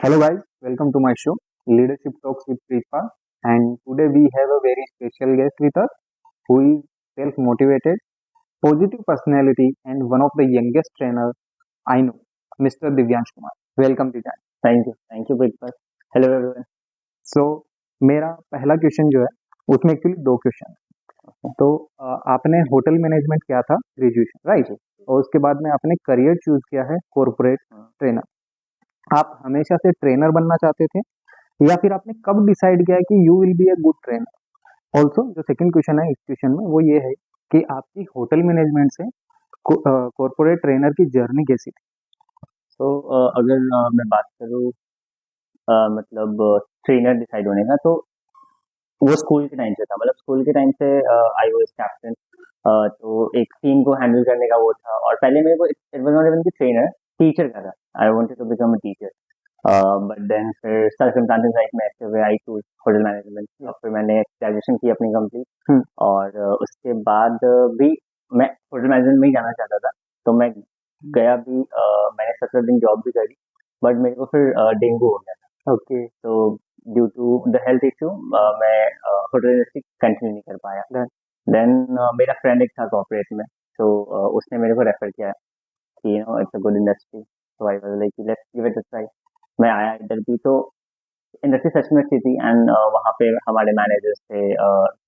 Hello guys, welcome to my show, Leadership Talks with PREETPAAL. And today we have a very special guest with us who is self-motivated, positive personality and one of the youngest trainers I know, Mr. Divyansh Kumar. Welcome Divyansh. Thank you Pritpal. Hello everyone. So मेरा पहला question जो है उसमें actually दो question है। तो आपने hotel management किया था ग्रेजुएशन राइट, और उसके बाद में आपने करियर चूज किया है कॉरपोरेट ट्रेनर। आप हमेशा से ट्रेनर बनना चाहते थे या फिर आपने कब डिसाइड किया कि you will be a good trainer? Also जो सेकंड क्वेश्चन है इस क्वेश्चन में वो ये है कि आपकी होटल मैनेजमेंट से कॉरपोरेट ट्रेनर की जर्नी कैसी थी? तो अगर मैं बात करूँ मतलब ट्रेनर डिसाइड होने का, तो वो स्कूल के टाइम से था। मतलब स्कूल के टाइम से आई वाज कैप्टन। तो एक टीम को हैंडल करने का वो था। और पहले मेरे को इट वाज नॉट इवन की ट्रेनर, टीचर का था। I wanted to become a teacher. But then फिर सर्कमस्टांसेस लाइफ में ऐसे हुए, आई टू होटल मैनेजमेंट। और फिर मैंने ग्रेजुएशन की अपनी कंप्लीट। और उसके बाद भी मैं होटल मैनेजमेंट में ही जाना चाहता था। तो मैं गया भी, मैंने 17 दिन जॉब भी करी। बट मेरे को फिर डेंगू हो गया था। ओके। तो due to the health issue मैं होटल इंडस्ट्री कंटिन्यू नहीं कर पाया। देन मेरा फ्रेंड एक था कॉर्पोरेट में। तो उसने मेरे को रेफर किया कि इट्स अ गुड इंडस्ट्री। तो I was like let's give it a try. मैं आया इधर भी, तो इंडस्ट्री सच में अच्छी थी। एंड वहाँ पे हमारे मैनेजर्स थे,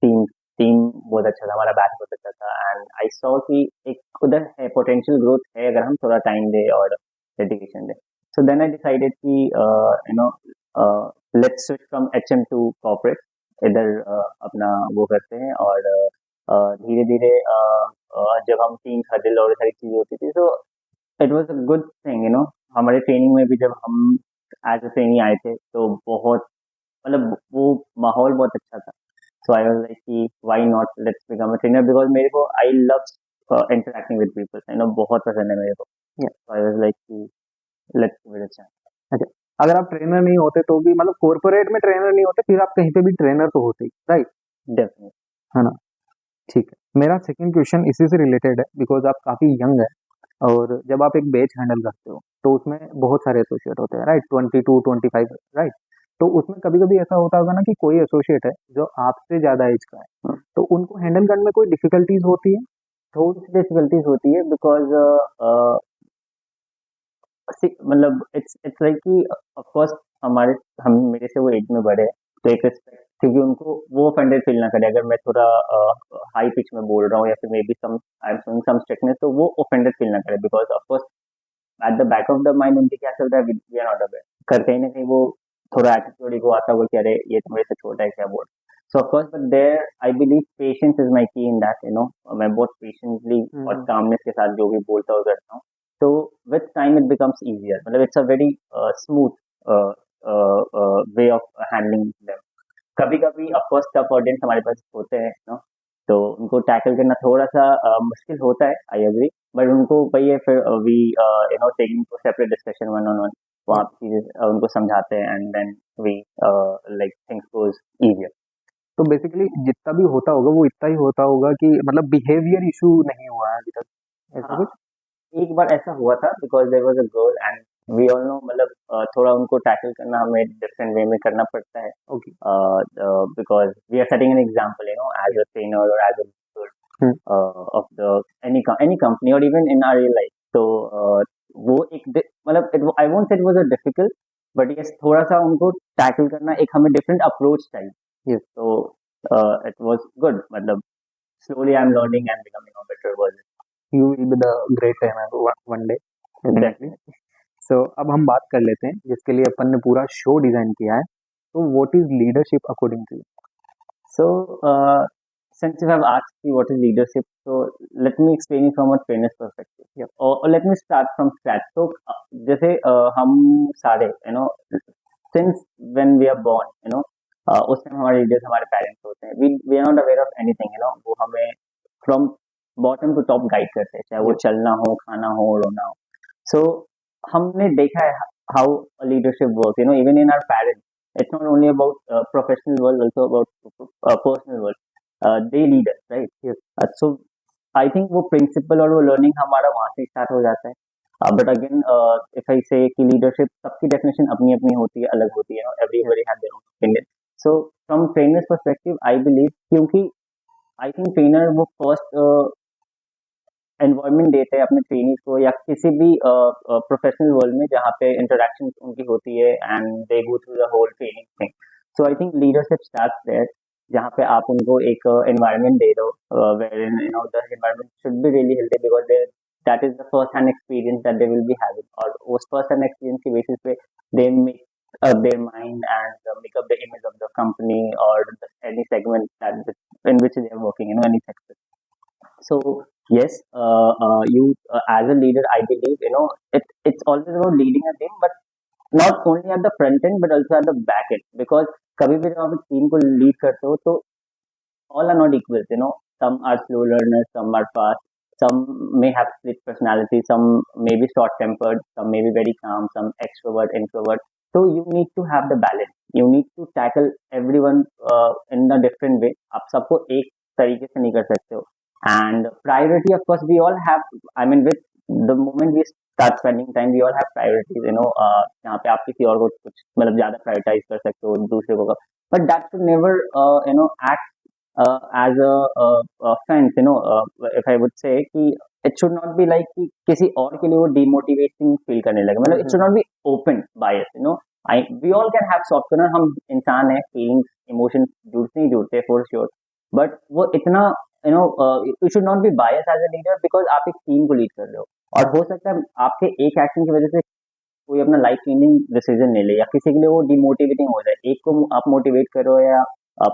टीम टीम बहुत अच्छा था, हमारा बैच बहुत अच्छा था। एंड आई सॉ कि एक उधर है, पोटेंशियल ग्रोथ है अगर हम थोड़ा टाइम दे और डेडिकेशन दे। सो देन आई डिसाइडेड कि let's switch from HM to corporate. इधर अपना वो करते हैं। और धीरे धीरे जब हम टीम हडल और सारी चीजें होती थी, तो it was a good thing. हमारे ट्रेनिंग में भी जब हम एज अ ट्रेनी आए थे, तो बहुत मतलब वो माहौल बहुत अच्छा था। सो आई वाज लाइक कि why not, let's become a trainer. Because मेरे को I love interacting with people, बहुत पसंद है मेरे को। सो आई वाज लाइक कि let's give it a chance. अच्छा, अगर आप ट्रेनर नहीं होते तो भी मतलब कॉरपोरेट में ट्रेनर नहीं होते फिर आप कहीं पे भी ट्रेनर तो होते ही राइट, डेफिनेटली। है ना? ठीक है, मेरा सेकंड क्वेश्चन इसी से रिलेटेड है बिकॉज आप काफ़ी यंग है। और जब आप एक बैच हैंडल करते हो तो उसमें बहुत सारे एसोसिएट होते हैं राइट, 22 25 राइट। तो उसमें कभी कभी ऐसा होता होगा ना कि कोई एसोसिएट है जो आपसे ज़्यादा एज का है, तो उनको हैंडल करने में कोई डिफिकल्टीज होती है? थोड़ी सी डिफिकल्टीज होती है, बिकॉज मतलब इट्स इट्स लाइक कि ऑफ कोर्स हमारे हम मेरे से वो एज में बड़े हैं। तो एक रिस्पेक्ट, क्योंकि उनको वो ऑफेंडेड फील ना करे अगर मैं थोड़ा हाई पिच में बोल रहा हूँ, या फिर maybe some I am showing some strictness, तो वो ऑफेंडेड फील ना करे। Because of course at the back of the mind उनके क्या चलता है, वी आर नॉट अवेयर। कर कहीं ना कहीं वो थोड़ा एटीट्यूड को आता होगा कि अरे ये तो मेरे से छोटा है, क्या बोल। So of course, but there I believe patience is my key in that. मैं बहुत पेशेंटली और कामनेस के साथ जो भी बोलता और करता हूँ। तो with time it becomes easier. मतलब it's a very smooth way of handling them. कभी कभी ऑफकोर्स टफ ऑडियंस हमारे पास होते हैं, तो उनको टैकल करना थोड़ा सा मुश्किल होता है, आई एग्री। बट उनको वही है, फिर we taking to separate discussion one on one. वहाँ पे चीजें उनको समझाते हैं, and then we like things goes easier. तो बेसिकली जितना भी होता होगा वो इतना ही होता होगा कि मतलब बिहेवियर इशू नहीं हुआ है अभी तक, ऐसा हाँ, कुछ? एक बार ऐसा हुआ था, because there was a girl and we all know. मतलब थोड़ा उनको टैकल करना हमें डिफरेंट वे में करना पड़ता है। Okay. Because we are setting an example, as a trainer और as a of the any company or even in our real life. तो वो एक मतलब I won't say it was a difficult, but yes थोड़ा सा उनको tackle करना, एक हमें डिफरेंट अप्रोच चाहिए। यस, तो इट वाज गुड। मतलब slowly I am learning and becoming a better version. You will be the great trainer one day definitely. Definitely. So अब हम बात कर लेते हैं जिसके लिए अपन ने पूरा शो डिजाइन किया है। तो what is leadership according to you? So, since you have asked me what is leadership, so let me explain you from a trainer's perspective. Yep. Or let me start from scratch. So, जैसे हम सारे, since when we are born, उस time हमारे leaders हमारे parents होते हैं। We are not aware of anything. वो हमें from bottom to top guide करते हैं, चाहे वो Yep. चलना हो, खाना हो, रोना हो। सो हमने देखा है how leadership work, even in our parents. It's not only about professional world, also about personal world. They lead us, right? Yes. So I think वो प्रिंसिपल और वो लर्निंग हमारा वहाँ से स्टार्ट हो जाता है। बट अगेन इफ आई से कि लीडरशिप सबकी डेफिनेशन अपनी अपनी होती है, अलग होती है, everybody have their own opinion. So from trainers perspective I believe, क्योंकि आई थिंक ट्रेनर वो फर्स्ट एनवायरनमेंट देते हैं अपने ट्रेनिंग को या किसी भी प्रोफेशनल वर्ल्ड में जहाँ पे इंटरेक्शन उनकी होती है and they go through the whole training thing. So I think leadership starts there, जहाँ पे आप उनको एक एनवायरनमेंट दे दो where in the environment should be really healthy, because they that is the first hand experience that they will be having, और उस first hand experience की बेसिस पे they make up their mind and make up the image of the company or any segment that in which they are working, any sector. So yes, you as a leader, I believe it's always about leading a team, but not only at the front end but also at the back end. Because कभी भी जब आप एक team को lead करते हो तो all are not equal. Some are slow learners, some are fast, some may have split personality, some may be short tempered, some may be very calm, some extrovert, introvert. So you need to have the balance. You need to tackle everyone in a different way. आप सबको एक तरीके से नहीं कर सकते हो. And priority, of course, we all have. I mean, with the moment we start spending time, we all have priorities. यहाँ पे आप किसी और को कुछ मतलब ज्यादा prioritize कर सकते हो दूसरे को, but that should never act as a fence. If I would say कि it should not be like कि किसी और के लिए वो demotivating feel करने लगे. मतलब it should not be open bias. We all can have soft corner. हम इंसान है, feelings, emotions जुड़ते ही जुड़ते हैं for sure. But वो इतना you should not be biased as a leader, because आप एक टीम को लीड कर रहे हो, और हो सकता है आपके एक एक्शन की वजह से कोई अपना लाइफ चेंजिंग डिसीजन ले ले, या किसी के लिए वो डिमोटिवेटिंग हो जाए. एक को आप मोटिवेट करो या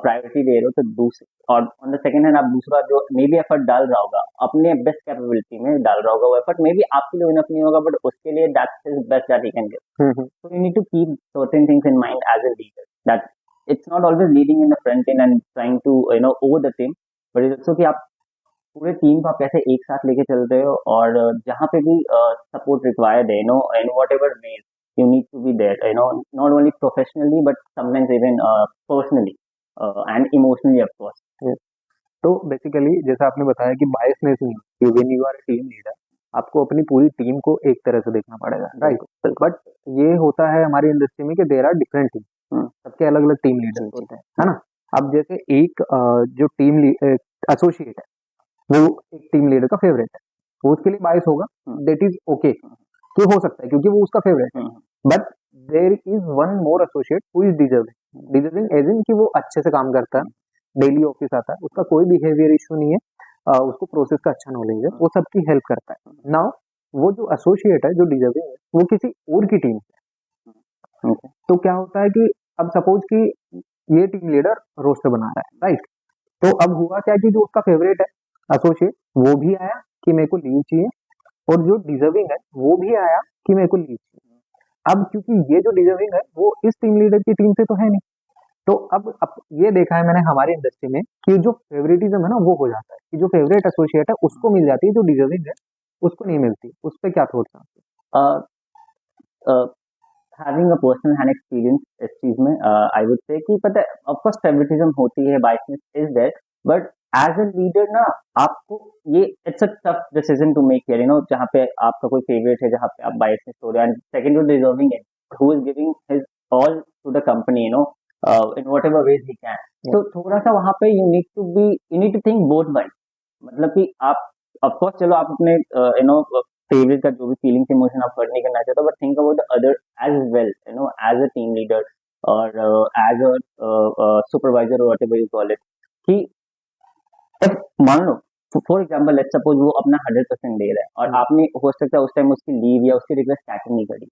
प्रायोरिटी दे रहे हो, तो दूसरे, और ऑन द सेकंड हैंड आप दूसरा जो मे बी एफर्ट डाल रहा होगा अपने बेस्ट कैपेबिलिटी में डाल रहा होगा, वो एफर्ट मे बी आपके लिए इनफ नहीं होगा, बट उसके लिए that's his best that he can give. So you need to keep certain things in mind as a leader, that it's not always leading in the front end and trying to over the team, but it's also कि आप पूरे team को आप कैसे एक साथ लेके चल रहे हो, और जहाँ पे भी सपोर्ट रिक्वायर्ड है, in whatever ways you need to be there, not only professionally but sometimes even personally and emotionally of course. तो बेसिकली जैसा आपने बताया कि बायसनेस नहीं कि when you are team leader आपको अपनी पूरी टीम को एक तरह से देखना पड़ेगा, राइट. बट ये होता है हमारी इंडस्ट्री में कि देयर आर डिफरेंट टीम, सबके अलग अलग टीम लीडर्स होते हैं, है ना. अब जैसे एक जो टीम एसोसिएट है वो एक टीम लीडर का फेवरेट है, वो उसके लिए बायस होगा, दैट इज ओके, कि हो सकता है क्योंकि वो उसका फेवरेट है. But there is one more associate who is deserving as in कि वो अच्छे से काम करता है, डेली ऑफिस आता है, उसका कोई बिहेवियर इशू नहीं है, उसको प्रोसेस का अच्छा नॉलेज है, वो सबकी हेल्प करता है. नाउ वो जो एसोसिएट है जो डिजर्विंग है वो किसी और की टीम से, तो क्या होता है कि अब सपोज कि ये टीम लीडर रोस्टर बना रहा है, राइट. तो अब हुआ क्या कि जो उसका फेवरेट है एसोसिएट वो भी आया कि मेरे को लीव चाहिए, और जो डिजर्विंग है वो भी आया कि मेरे को लीव चाहिए. अब क्योंकि ये जो डिजर्विंग है वो इस टीम लीडर की टीम से तो है नहीं, तो अब ये देखा है मैंने हमारी इंडस्ट्री में कि जो फेवरेटिज्म है ना वो हो जाता है कि जो फेवरेट एसोसिएट है उसको मिल जाती है, जो डिजर्विंग है उसको नहीं मिलती. उस पर क्या थॉट्स हैं आपके? Having a personal hand experience इस चीज में, आई वुड से कि पता है ऑफ कोर्स फेवरेटिज्म होती है, biasness is there, but as a leader ना आपको ये it's a tough decision to make here, जहाँ पे आपका कोई फेवरेट है, जहाँ पे आप बायसनेस हो रहे हो, एंड सेकंड टू डिजर्विंग है who is giving his all to the company, in whatever ways he can. तो थोड़ा सा वहाँ पे you need to think both ways. मतलब कि आप of course चलो आप अपने फेवरेट का जो भी फीलिंग्स इमोशन आप हर्ट नहीं करना चाहते, but think about the other as well, as a team leader और एज अ सुपरवाइजर और व्हाटएवर यू कॉल इट, कि if मान लो फॉर एग्जाम्पल लेट्स सपोज वो अपना 100% दे रहा है और आपने हो सकता है उस टाइम उसकी लीव या उसकी रिक्वेस्ट अटेंड नहीं करी,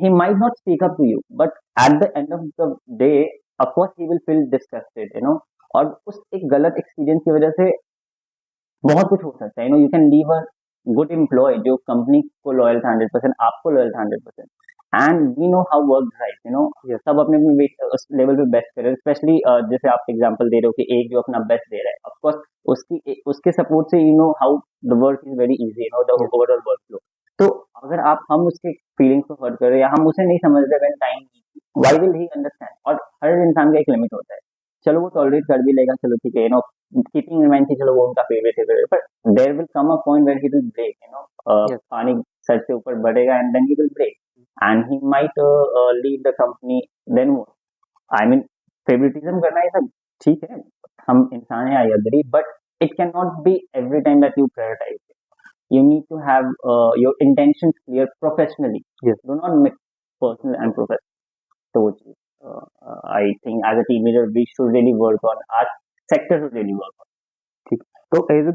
he might not speak up to you, but at the end of the day, of course, he will feel disgusted, और उस एक गलत एक्सपीरियंस की वजह से बहुत कुछ हो सकता है. You can leave a good employee जो कंपनी को लॉयल था 100%, आपको लॉयल था 100%, and we know how work right, सब अपने अपने उस लेवल पे बेस्ट करे. स्पेशली जैसे आप एग्जांपल दे रहे हो कि एक जो अपना बेस्ट दे रहा है, ऑफ कोर्स उसके सपोर्ट से how the work is very easy, the overall work flow. तो अगर हम उसके फीलिंग्स को हर्ट कर रहे हैं या हम उसे नहीं समझ रहे when time, why will he understand. और हर इंसान का एक लिमिट होता है, चलो वो टॉलरेट कर भी लेगा, चलो ठीक है, कीपिंग इन माइंड कि चलो वो उनका फेवरेट है, but there will come a point where he will break, पानी सर से ऊपर बढ़ेगा and then he will break and he might leave the company then what I mean favouritism करना ये सब ठीक है हम इंसान हैं I agree but it cannot be every time that you prioritize it. You need to have your intentions clear professionally. Yes. Do not mix personal and professional. So I think as a team leader we should really work on our sector should really work on. ठीक, तो as a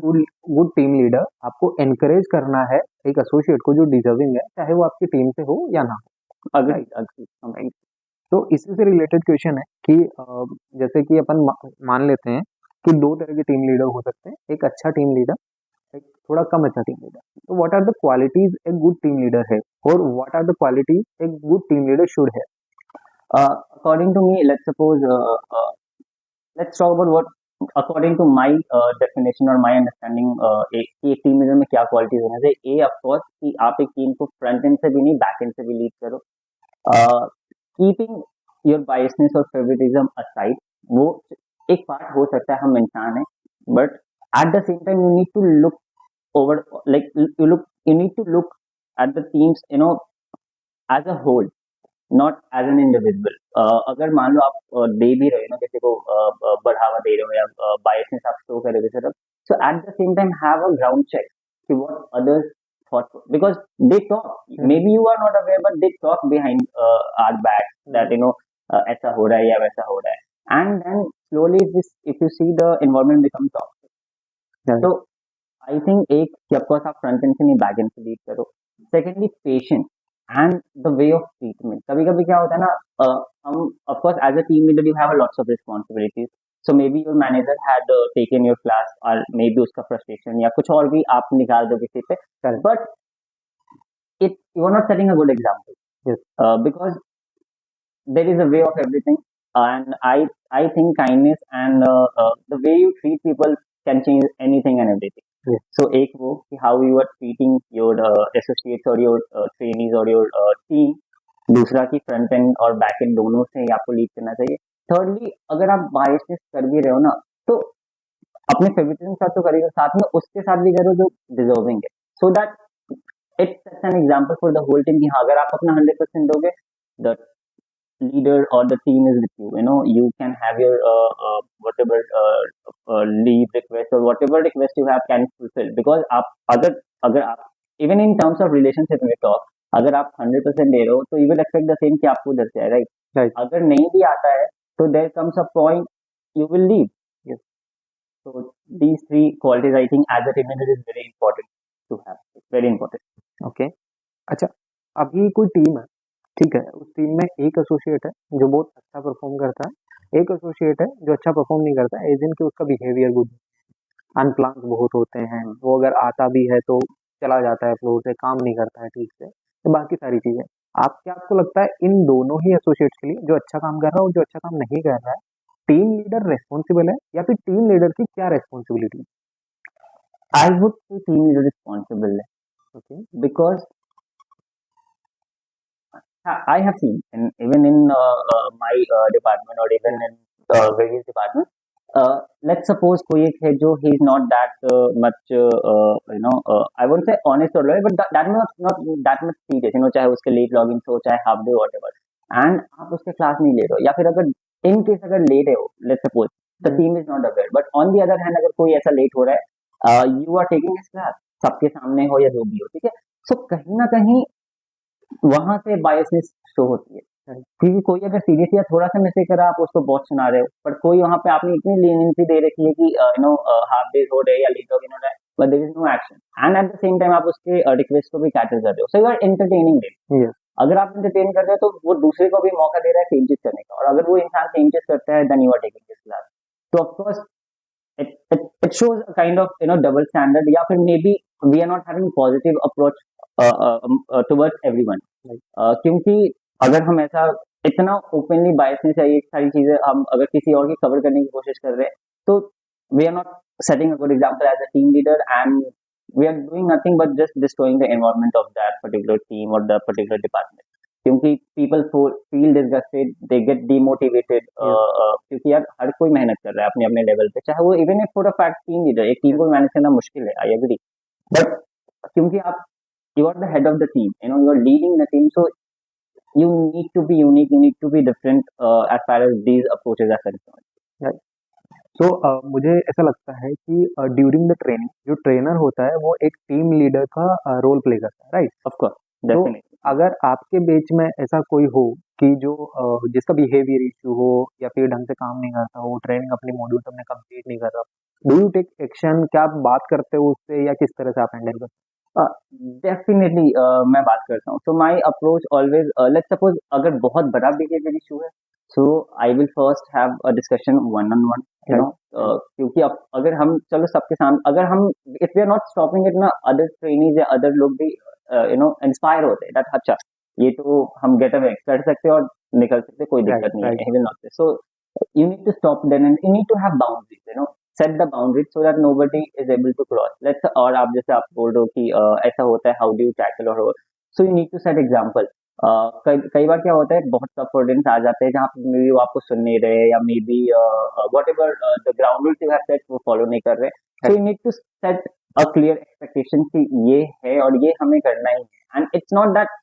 good team leader आपको encourage करना है एक associate को जो deserving है, चाहे वो आपकी टीम से हो या ना हो। अग्री तो इसी से रिलेटेड क्वेश्चन है कि जैसे कि अपन मान लेते हैं कि दो तरह के टीम लीडर हो सकते हैं, एक अच्छा टीम लीडर, एक थोड़ा कम अच्छा टीम लीडर। तो what are the qualities a good team leader है और what are the qualities a good team leader should है? According to me, let's suppose let's talk about what according to my definition or my understanding एक team leader में क्या qualities होना चाहिए। ए of course कि आप एक टीम को फ्रंट एंड से भी नहीं बैक एंड से भी लीड करो। कीपिंग योर बायसनेस और फेवरेटिज्म असाइड, वो एक पार्ट हो सकता है, हम इंसान हैं, but at the same time you need to look over like you need to look at the teams as a whole, not as an individual. अगर मान लो आप दे भी रहे हो ना किसी को बढ़ावा दे रहे हो या बायसनेस आप शो कर रहे हो, so at the same time have a ground check कि what others thought, because they talk, maybe you are not aware but they talk behind our back that ऐसा हो रहा है या वैसा हो रहा है, and then slowly if you see the environment become toxic. So I think एक कि of course आप फ्रंट एंड से नहीं बैक एंड से लीड करो। Secondly patience and the way of treatment. कभी कभी क्या होता है ना, हम of course as a team leader you have a lots of responsibilities, so maybe your manager had taken your class और maybe उसका frustration या कुछ और भी आप निकाल दो किसी पे, but you are not setting a good example. Yes. Because there is a way of everything, and I think kindness and the way you treat people can change anything and everything. Yes. So एक वो कि how you are treating your associates or your trainees or your team, दूसरा कि front end और back and दोनों से ही आपको lead करना चाहिए। थर्डली अगर आप बायसनेस कर भी रहे हो ना, तो अपने फेवरेटिज्म के साथ तो करेगा, साथ में उसके साथ भी करो जो डिजर्विंग है, so that it sets an example for the whole team कि हाँ अगर आप अपना 100% दोगे, the leader or the team is with you. You can have your whatever leave request or whatever request you have can fulfill, because आप अगर आप even in terms of relationship में talk, अगर आप 100% दे रहे हो तो you will expect the same कि आपको उधर से आए, right? अगर नहीं भी आता है तो there comes a point you will leave. Yes. So these three qualities I think as a team leader is very important to have. It's very important. Okay. अच्छा, अभी कोई टीम है, ठीक है, उस टीम में एक एसोसिएट है जो बहुत अच्छा परफॉर्म करता है, एक एसोसिएट है जो अच्छा परफॉर्म नहीं करता है, एज इन कि उसका बिहेवियर गुड, अनप्लान्स बहुत होते हैं, वो अगर आता भी है तो चला जाता है फ्लोर से, काम नहीं करता है ठीक से, तो बाकी सारी चीजें। आपको लगता है इन दोनों ही एसोसिएट्स के लिए, जो अच्छा काम कर रहा है और जो अच्छा काम नहीं कर रहा है, टीम लीडर रेस्पॉन्सिबल है या फिर टीम लीडर की क्या responsibility? I would say team leader responsible है, okay, because I have seen, and even in my department or even in various departments. Let's suppose कोई एक है जो he is not that much I won't say honest or loyal, but that not that much serious, चाहे उसके late logins हो, चाहे half day whatever, and आप उसके क्लास नहीं ले रहे हो, या फिर अगर in case अगर ले रहे हो, let's suppose the team is not aware, but on the other hand अगर कोई ऐसा late हो रहा है, you are taking his class सबके सामने हो या जो भी हो, ठीक है, so कहीं ना कहीं वहां से बायसनेस शो होती है, क्योंकि कोई अगर सीरियस या थोड़ा सा मिस्टेक करा आप उसको बहुत सुना रहे हो, पर कोई वहां पे आपने इतनी लीनियंसी दे रखी है कि हाफ डेज हो रहे या लेट हो रहा है, but there is no action, and at the same time आप उसके रिक्वेस्ट को भी कैटर कर रहे हो, so you are entertaining it. अगर आप एंटरटेन कर रहे हो तो वो दूसरे को भी मौका दे रहा है चेंजेस करने का, और अगर वो इंसान चेंजेस करता है then you are taking this class, तो of course it shows a kind of double standard, या फिर maybe we are not having positive approach towards everyone, क्योंकि अगर हम ऐसा इतना ओपनली बायसनेस है, ये सारी चीजें हम अगर किसी और की कवर करने की कोशिश कर रहे हैं, तो we are not setting a good example as a team leader, and we are doing nothing but just destroying the environment of that particular team or the particular department, क्योंकि people feel disgusted, they get demotivated, क्योंकि यार हर कोई मेहनत कर रहा है अपने अपने लेवल पे, चाहे वो even if for a fact team leader, एक टीम को मैनेज करना मुश्किल है, आई एग्री, बट क्योंकि आप you are the head of the team, you are leading the team, so you need to be unique, you need to be different as far as these approaches are concerned. Right. So मुझे ऐसा लगता है कि during the training जो trainer होता है वो एक टीम लीडर का रोल प्ले करता है, राइट? Of course, तो definitely. अगर आपके बीच में ऐसा कोई हो कि जो जिसका बिहेवियर इशू हो या फिर ढंग से काम नहीं करता हो, ट्रेनिंग अपनी मॉड्यूल अपने कंप्लीट नहीं कर रहा, डू यू टेक एक्शन? क्या आप बात करते हो उससे या किस तरह से आप हैंडल करते डेफिनेटली मैं बात करता हूँ, so my approach always, let's suppose अगर बहुत बड़ा बिहेवियर इशू है, so I will first have a discussion one on one, you know, क्योंकि अब अगर हम चलो सबके सामने, अगर हम if we are not stopping it ना, अदर ट्रेनीज या अदर लोग भी इंस्पायर होते हैं दैट अच्छा ये तो हम गेट अवे कर सकते हैं और निकल सकते हैं, कोई Right, दिक्कत नहीं right. है, he will not say. So you need to stop them and you need to have boundaries, set the boundaries so that nobody is able to cross. Let's, और आप जैसे आप बोल रहे हो कि ऐसा होता है, how do you tackle or so you need to set example. कई बार क्या होता है, बहुत सफोर्डेंस आ जाते हैं जहाँ पे मे बी वो आपको सुन नहीं रहे या maybe whatever the ground rules you have set वो फॉलो नहीं कर रहे, so you need to set a clear expectation कि ये है और ये हमें करना ही है, and it's not that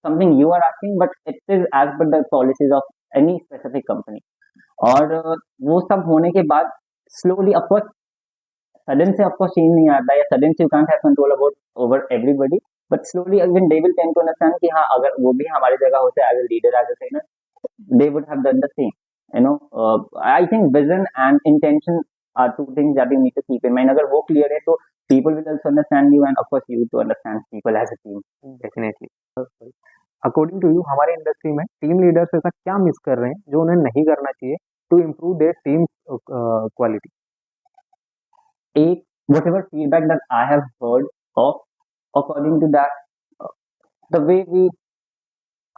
something you are asking, but it is as per the policies of any specific company. और वो सब होने के बाद स्लोली, ऑफकोर्स सडन से ऑफकोर्स चेंज नहीं आता है, या सडन से you can't have control about over everybody, but slowly even they will tend to understand कि हाँ अगर वो भी हमारी जगह होते as a leader as a trainer, they would have done the same. I think vision and intention are two things that you need to keep in mind. अगर वो clear है तो people will also understand you, and of course you to understand people as a team. Definitely. According to you हमारे industry में team leaders ऐसा क्या miss कर रहे हैं जो उन्हें नहीं करना चाहिए to improve their team quality? एक, whatever feedback that I have heard of, according to that, uh, the way we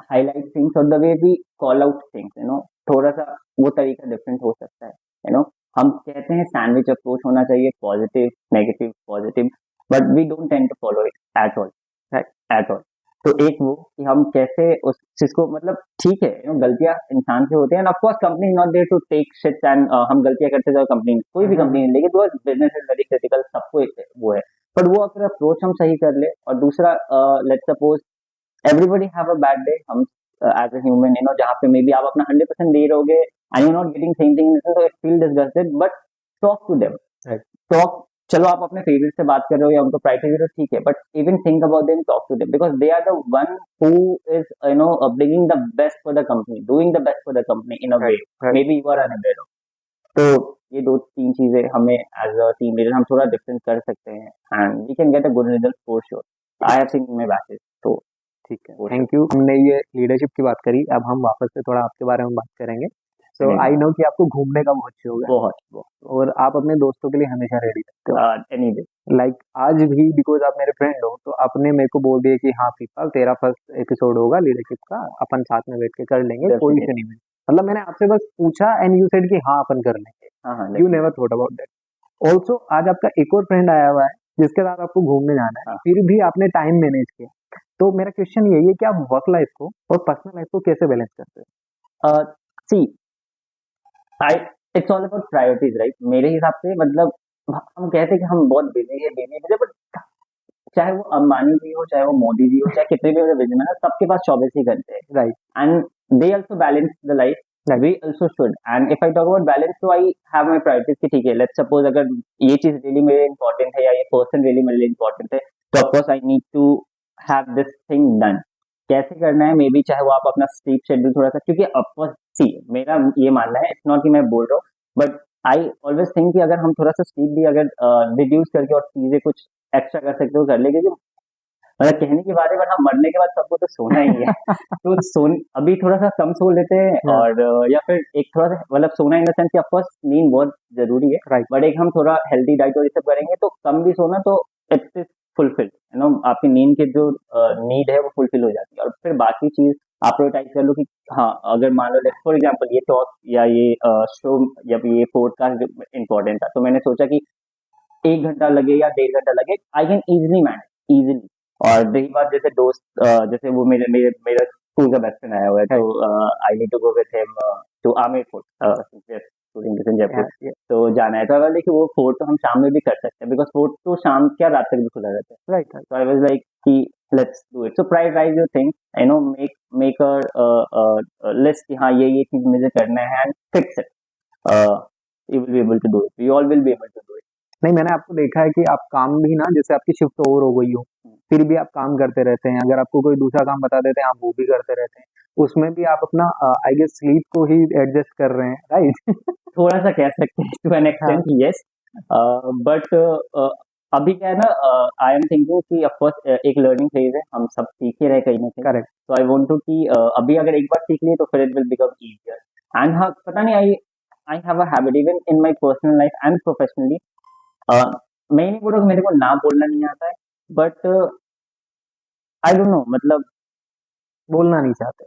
highlight things or the way we call out things, थोड़ा सा वो तरीका डिफरेंट हो सकता है, हम कहते हैं सैंडविच अप्रोच होना चाहिए, positive negative positive, but we don't tend to follow it at all, at all. तो एक वो कि हम कैसे उस चीज को, मतलब ठीक है, गलतियां इंसान से होते हैं, and of course company not there to take shits, एंड हम गलतियां करते जाओ, कंपनी कोई भी कंपनी नहीं लेगी, because business is very critical, सबको वो है, बट वो अगर अप्रोच हम सही कर ले, और दूसरा let's suppose everybody have a bad day, हम as a human, जहाँ पे मे बी आप अपना 100% दे रहोगे and you're not getting same thing in return, so it feel disgusted, but talk to them. Right. Talk, चलो आप अपने फेवरेट से बात कर रहे हो या उनको प्राइवेट दे रहे हो, ठीक है, but even think about them, talk to them, because they are the one who is bringing the best for the company, doing the best for the company in a way, maybe you are unaware of. तो ये दो तीन चीजें हमें as a team leader हम थोड़ा difference कर सकते हैं, and we can get a good result for sure. I have seen my batches, तो ठीक है, थैंक यू। हमने ये लीडरशिप की बात करी, अब हम वापस से थोड़ा आपके बारे में बात करेंगे। सो आई नो कि आपको घूमने का बहुत शौक है, बहुत और आप अपने दोस्तों के लिए हमेशा रेडी रहते हो। एनी डे, लाइक आज भी बिकॉज आप मेरे फ्रेंड हो तो आपने मेरे को बोल दिया कि हाँ प्रीतपाल तेरा फर्स्ट एपिसोड होगा लीडरशिप का, अपन साथ में बैठ के कर लेंगे, कोई इशू नहीं है। मतलब मैंने आपसे बस पूछा एंड यू सेड कि हाँ अपन कर लेंगे, you never thought about that. Also आज आपका एक और फ्रेंड आया हुआ है जिसके साथ आपको घूमने जाना है, फिर भी आपने टाइम मैनेज किया। तो मेरा क्वेश्चन यही है कि आप वर्क लाइफ को और पर्सनल लाइफ को कैसे बैलेंस करते हो? See I it's all about priorities, right? मेरे हिसाब से, मतलब हम कहते हैं कि हम बहुत बिजी है, बट चाहे वो अंबानी जी हो, चाहे वो मोदी जी हो, चाहे कितने भी बिजनेसमैन है, सबके पास 24 ही घंटे हैं, right, and they also balance the life, we also should, and if I talk about balance, तो आई हैव माय प्रायोरिटीज कि ठीक है, लेट्स सपोज अगर ये चीज रियली मेरे इंपॉर्टेंट है या ये पर्सन रियली मेरे लिए इंपॉर्टेंट है, तो of course I need to have this thing done. कैसे करना है, मे बी चाहे वो आप अपना स्लीप शेड्यूल थोड़ा सा, क्योंकि ऑफकोर्स सी मेरा ये मानना है, इट्स नॉट कि मैं बोल रहा हूँ, बट आई ऑलवेज थिंक कि अगर हम थोड़ा सा स्लीप भी अगर रिड्यूस करके और चीजें कुछ एक्स्ट्रा कर सकते हो कर ले, क्योंकि मतलब कहने की बात है, बट हम मरने के बाद सबको तो सोना ही है तो अभी थोड़ा सा कम सो लेते हैं, और या फिर एक थोड़ा सा, मतलब सोना इन द सेंस कि ऑफकोर्स नींद बहुत जरूरी है, राइट, बट एक हम थोड़ा हेल्दी डाइट और ये सब करेंगे तो कम भी सोना, तो इट इज फुलफिल, आपकी नींद की जो नीड है वो फुलफिल हो जाती है, और फिर बाकी चीज आप प्रायोरिटाइज कर लो कि हाँ अगर मान लो फॉर एग्जाम्पल ये टॉक या ये शो या ये पॉडकास्ट इंपॉर्टेंट था, तो मैंने सोचा कि 1 घंटा लगे या 1.5 घंटा लगे, I can easily manage easily. और रही बात जैसे दोस्त, जैसे वो मेरे मेरे मेरा स्कूल का बेस्ट फ्रेंड आया हुआ है, तो I need to go with him to Amer food including this in Jaipur, yeah, yeah, तो जाना है। तो आई वाज लाइक वो फोर्ट तो हम शाम में भी कर सकते हैं, बिकॉज फोर्ट तो शाम क्या रात तक भी खुला रहता है। right, right. So I was like, कि let's do it. So prioritize your things, make a list कि हाँ ये चीज मुझे करना है and fix it. You will be able to do it. We all will be able to do it. नहीं, मैंने आपको देखा है कि आप काम भी ना, जैसे आपकी शिफ्ट ओवर हो गई हो, फिर भी आप काम करते रहते हैं। अगर आपको कोई दूसरा काम बता देते हैं, आप वो भी करते रहते हैं। उसमें भी आप अपना आई गेस स्लीप को ही एडजस्ट कर रहे हैं, राइट? थोड़ा सा कह सकते हैं टू एन हाँ, एक्सटेंट, यस। बट अभी क्या है ना, आई एम थिंकिंग कि ऑफ कोर्स एक लर्निंग फेज है, हम सब सीख ही रहे कहीं ना कहीं। करेक्ट। तो आई वांट टू कि अभी अगर एक बार सीख लिए तो फिर it will become easier. And हाँ, पता नहीं, I I have a habit even in my personal life and professionally. मैं ये नहीं बोल रहा कि मेरे को ना बोलना नहीं आता है, बट आई डोंट नो, मतलब बोलना नहीं चाहते।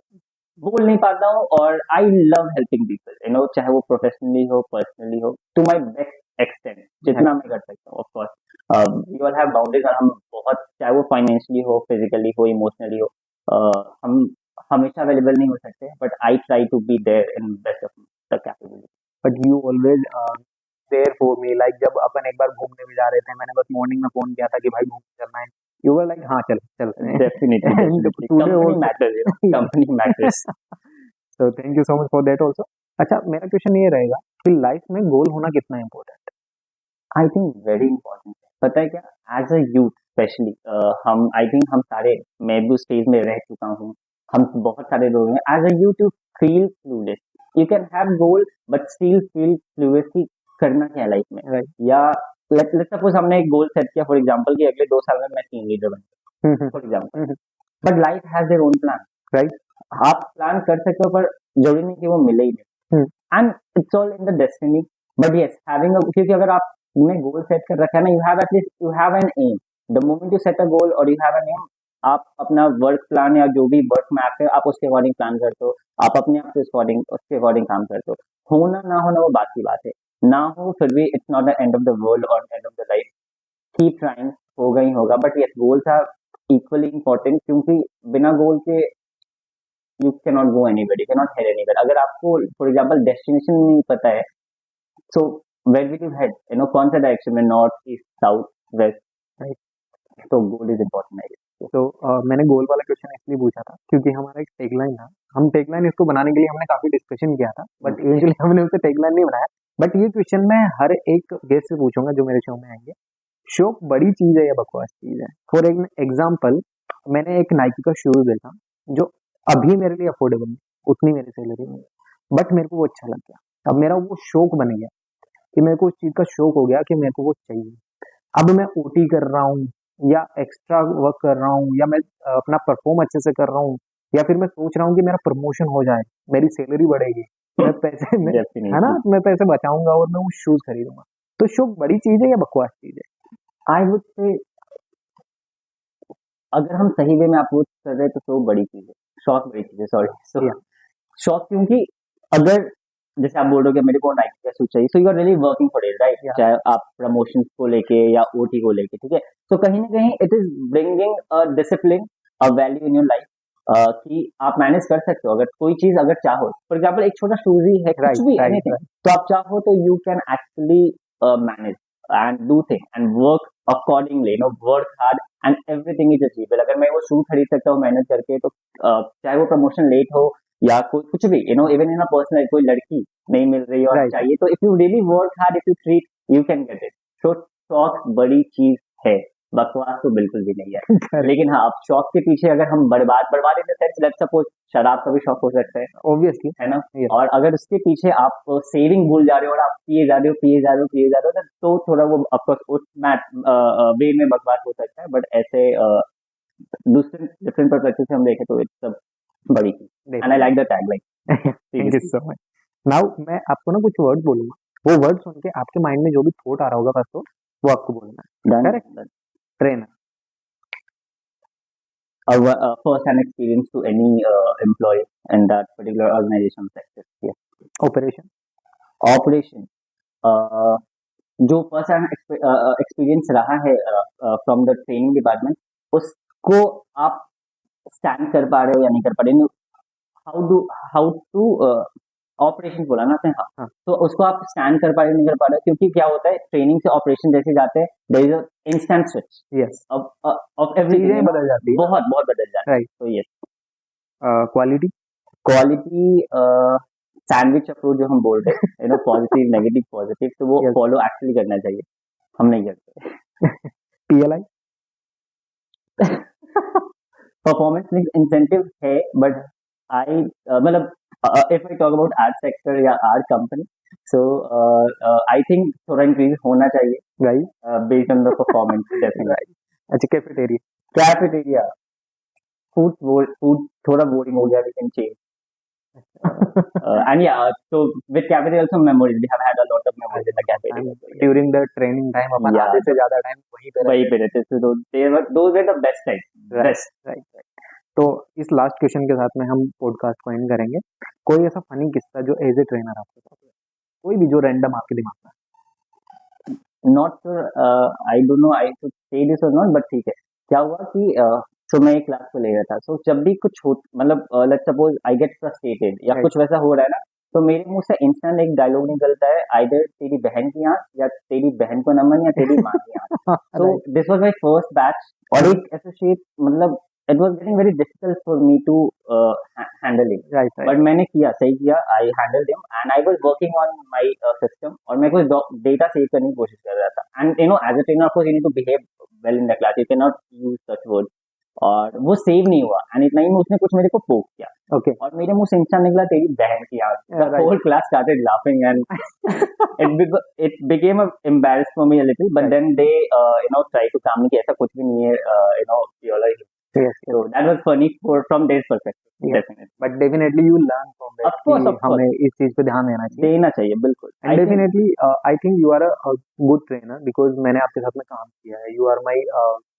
बोल नहीं पाता हूँ। और आई लव हेल्पिंग पीपल, चाहे वो प्रोफेशनली हो, पर्सनली हो, टू माई बेस्ट एक्सटेंट, जितना मैं कर सकता हूँ। Of course we all have boundaries, और हम बहुत, चाहे वो फाइनेंशियली हो, फिजिकली हो, इमोशनली हो, हम हमेशा अवेलेबल नहीं हो सकते, but I try to be there in best of the capability. But you always there for me, like जब अपन एक बार घूमने भी जा रहे थे, मैंने बस मॉर्निंग में फोन किया था कि भाई घूमने चलना है, यू वर लाइक हाँ चल चलते हैं। Definitely, and definitely, today company also. Matters, company matters. So thank you so much for that also. अच्छा, मेरा क्वेश्चन ये रहेगा कि लाइफ में गोल होना कितना important I think very important है। पता है क्या, एज अ यूथ स्पेशली, हम, आई थिंक हम सारे, मैं भी उस स्टेज में रह चुका हूँ, हम बहुत सारे लोग हैं। As a youth you feel clueless, you can have goal but still feel clueless कि करना क्या है लाइफ में। है, राइट? या लेट्स सपोज हमने एक गोल सेट किया, फॉर एग्जांपल कि अगले 2 साल में मैं टीम लीडर बनूंगा, for example. But life has their own plan, right. आप प्लान कर सकते हो, पर जरूरी नहीं कि वो मिले ही नहीं। And it's all in the destiny. But yes, having क्योंकि अगर आपने गोल सेट कर रखा है ना, you have at least, you have an aim. The moment you set a goal और यू हैव एन एम, आप अपना वर्क प्लान या जो भी वर्क मैप है, आप उसके अकॉर्डिंग प्लान करते हो, आप अपने आप के अकॉर्डिंग, उसके अकॉर्डिंग काम करते हो। होना ना होना वो बात की बात है, ना हो फिर भी it's not the end of the world और end of the life. Keep trying, होगा ही होगा। But yes, goals are equally important, क्योंकि बिना गोल के you cannot go anywhere, you cannot head anywhere। अगर आपको फॉर एग्जांपल डेस्टिनेशन नहीं पता है, so where will you head, कौन सा डायरेक्शन में, north, east, south, west, right. तो गोल इज इम्पोर्टेंट है। तो मैंने गोल वाला क्वेश्चन इसलिए पूछा था क्योंकि हमारा एक टैगलाइन था। हम टैगलाइन इसको बनाने के लिए हमने काफी डिस्कशन किया था, बट इवेंचुअली हमने उसे टैगलाइन नहीं बनाया। बट ये क्वेश्चन मैं हर एक गेस्ट से पूछूंगा जो मेरे शो में आएंगे। शो बड़ी चीज है या बकवास चीज है? फॉर एग्जाम्पल, मैंने एक नाइकी का शूज देखा जो अभी मेरे लिए अफोर्डेबल नहीं, उतनी मेरी सैलरी नहीं, बट मेरे को वो अच्छा लग गया। अब मेरा वो शौक बन गया कि मेरे को उस चीज का शौक हो गया कि मेरे को वो चाहिए। अब मैं ओटी कर रहा हूँ या एक्स्ट्रा वर्क कर रहा हूँ या मैं अपना परफॉर्म अच्छे से कर रहा हूँ, या फिर मैं सोच रहा हूँ कि मेरा प्रमोशन हो जाए, मेरी सैलरी बढ़ेगी, मैं पैसे में, है ना, डेफिनेटली, मैं पैसे बचाऊंगा और मैं वो शूज खरीदूंगा। तो शौक बड़ी चीज है या बकवास चीज है? आई वुड से, अगर हम सही वे में अप्रोच कर रहे हैं तो बड़ी चीज है, शौक बड़ी चीज है, सॉरी। सो या शौक, क्योंकि अगर जैसे आप बोल रहे हो कि मेरे को नाइकी का शूज चाहिए, so you are really working for it, right? या चाहे आप प्रमोशन को लेके या ओटी को लेके, ठीक है। तो कहीं ना कहीं it is bringing a discipline, a value in your life, कि आप मैनेज कर सकते हो। अगर कोई चीज अगर चाहो, फॉर एग्जाम्पल एक छोटा शूज ही है, कुछ राइट, भी, राइट, एनीथिंग, राइट। तो आप चाहो तो you can actually manage and do thing and work accordingly, work hard, and everything is achievable. अगर मैं वो शू खरीद सकता हूँ मेहनत करके, तो चाहे वो प्रमोशन लेट हो या कोई कुछ भी, इवन इन अ पर्सनल, कोई लड़की नहीं मिल रही और राइट। चाहिए, तो if you really work hard, if you treat, you can get it. So शौक बड़ी चीज है, बकवास तो बिल्कुल भी नहीं है। लेकिन हाँ, अब शौक के पीछे अगर हम बर्बाद बर्बाद in the sense, let's suppose शराब का भी शौक हो सकता ऑब्वियसली। है ना। और अगर उसके पीछे आप सेविंग भूल जा रहे हो और आप पिए जा रहे हो, पिए जा रहे हो, पिए जा रहे हो, तो थोड़ा वो ऑफकोर्स उस मैट वे में बकवास हो सकता है। बट ऐसे दूसरे डिफरेंट परस्पेक्टिव से हम देखें तो इट्स सब बड़ी चीज। And I like the tag like, thank you seriously. So much. Now मैं आपको ना कुछ वर्ड बोलूंगा, वो वर्ड सुन के आपके माइंड में जो भी थॉट आ रहा होगा, बस तो वो आपको बोलना है। Done, correct? Trainer. first hand experience to any employee in that particular organization sector। Yes। Operation. Operation, जो फर्स्ट हैंड एक्सपीरियंस रहा है फ्रॉम द ट्रेनिंग डिपार्टमेंट, उसको आप स्टैंड कर पा रहे हो या नहीं कर पा रहे हो, हाउ टू ऑपरेशन बोला ना आपने, हाँ। हाँ। तो उसको आप स्टैंड कर पा रहे हो, नहीं कर पा रहे हो, क्योंकि क्या होता है ट्रेनिंग से ऑपरेशन जैसे जाते हैं, there is a instant switch yes, off everything, चीजें बदल जाती है। बहुत बहुत बदल जाता है। राइट। तो yes, quality. Quality sandwich approach जो हम बोल रहे हैं, पॉजिटिव नेगेटिव पॉजिटिव, तो वो Yes. फॉलो एक्चुअली करना चाहिए, हम नहीं करते। PLI। परफॉर्मेंस लिंक्ड इंसेंटिव है, बट आई मतलब if I talk about art sector या art company, so I think थोड़ा इंक्रीज होना चाहिए right. Based on the performance definitely. Right. अच्छा, कैफेटेरिया। कैफेटेरिया, फूड थोड़ा बोरिंग हो गया, we can change. And yeah, so with cafeteria also memories, we have had a lot of memories in the cafeteria. So yes, during the training time upon yeah, आधे से ज्यादा time वहीं पे वही रहते पे रहते थे, तो those were the best times, हैं। राइट। best. राइट। राइट। तो इस लास्ट क्वेश्चन के साथ में हम पॉडकास्ट को एंड करेंगे। कोई ऐसा फनी किस्सा जो एज ए ट्रेनर आपके साथ हुआ? कोई भी जो रैंडम आपके दिमाग में Not sure, I don't know I should say this or not, but ठीक है। क्या हुआ कि so मैं एक क्लास को ले रहा था, so जब भी कुछ हो, मतलब let's suppose I get frustrated या Right. कुछ वैसा हो रहा है ना, तो मेरे मुंह से इंस्टेंट एक डायलॉग निकलता है, आइदर तेरी बहन की आंख, या तेरी बहन को नमन, या तेरी माँ की आंख। So Right. this was my first batch, और एक एसोसिएट, मतलब it was getting very difficult for me to handle it, Right. Right. But मैंने किया, सही किया, I handle him and I was working on my system, और मैं कुछ डेटा सेव करने की कोशिश कर रहा था, and as a trainer of course you need to behave well in the class, you can not use such word, और वो सेव नहीं हुआ, एंड इतना ही में उसने कुछ मेरे को पोक किया, Okay. और मेरे मुंह से इंस्टा निकला, तेरी बहन की आंख। Yeah, the right. Whole class started laughing, and it became embarrassed for me a little, but Right. then they try to calm me कि ऐसा कुछ भी नहीं है, you all are human. Yes. Yes. So that was funny from their perspective, Yes. definitely. But definitely you learn from that Of course, कि of course. हमें इस चीज पे ध्यान देना चाहिए। देना चाहिए, बिल्कुल। And definitely I think you are a good trainer because मैंने आपके साथ में काम किया है। You are my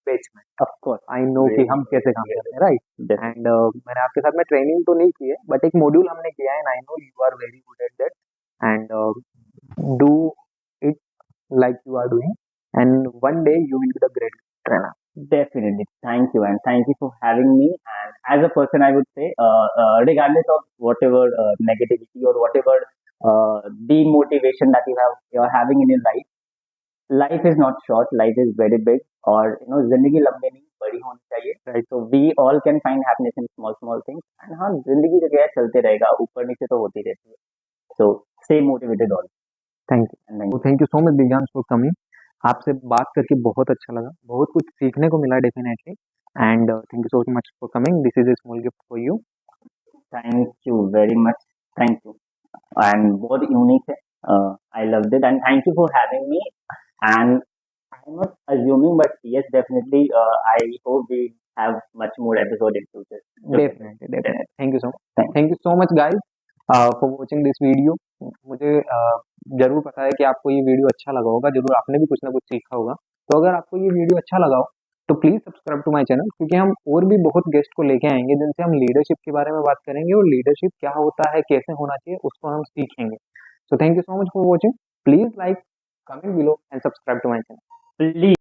batchmate. Of course. I know कि हम कैसे काम करते हैं, right? Definitely. And मैंने आपके साथ में ट्रेनिंग तो नहीं की है, but एक मॉड्यूल हमने किया है, and I know you are very good at that. And do it like you are doing, and one day you will be the great trainer. Definitely. Thank you, and thank you for having me. And as a person, I would say, regardless of whatever negativity or whatever demotivation that you're having in your life, life is not short. Life is very big, और जिंदगी लंबी नहीं, बड़ी होनी चाहिए, right? So we all can find happiness in small small things, and हाँ, जिंदगी तो क्या है, चलते रहेगा, ऊपर नीचे तो होती रहती है। So stay motivated all. Thank you. And thank you. Thank you so much, Divyansh, for coming. आपसे बात करके बहुत अच्छा लगा, बहुत कुछ सीखने को मिला definitely, and thank you so much for coming. This is a small gift for you. Thank you very much. Thank you. And बहुत यूनिक है, I loved it, and thank you for having me. And I'm not assuming, but yes, definitely, I hope we have much more episode in future. Definitely definitely. Thank you so much. Thank you. Thank you so much guys for watching this video. मुझे जरूर पता है कि आपको ये video अच्छा लगा होगा, जरूर आपने भी कुछ ना कुछ सीखा होगा। तो अगर आपको ये वीडियो अच्छा लगा हो तो please subscribe to my channel, क्योंकि हम और भी बहुत गेस्ट को लेके आएंगे जिनसे हम लीडरशिप के बारे में बात करेंगे, और लीडरशिप क्या होता है, कैसे होना चाहिए, उसको हम सीखेंगे। So thank you so much for watching. Please like, comment below and subscribe to my channel. Please.